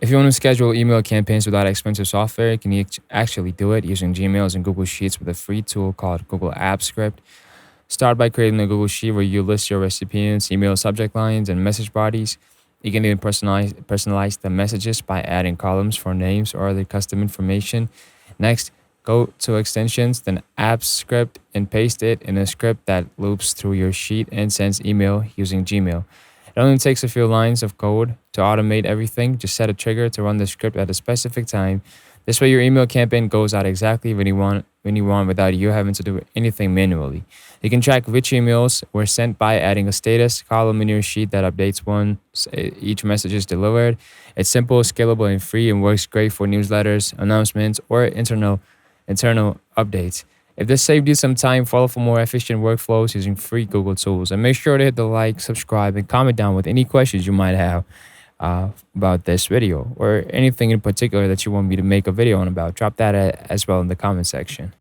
If you want to schedule email campaigns without expensive software, you can actually do it using Gmails and Google Sheets with a free tool called Google Apps Script. Start by creating a Google Sheet where you list your recipients, email subject lines, and message bodies. You can even personalize the messages by adding columns for names or other custom information. Next, go to extensions, then apps script, and paste it in a script that loops through your sheet and sends email using Gmail. It only takes a few lines of code to automate everything. Just set a trigger to run the script at a specific time. This way your email campaign goes out exactly when you want without you having to do anything manually. You can track which emails were sent by adding a status column in your sheet that updates once each message is delivered. It's simple, scalable, and free, and works great for newsletters, announcements, or internal updates. If this saved you some time, follow for more efficient workflows using free Google tools. And make sure to hit the like, subscribe, and comment down with any questions you might have about this video or anything in particular that you want me to make a video on about. Drop that as well in the comment section.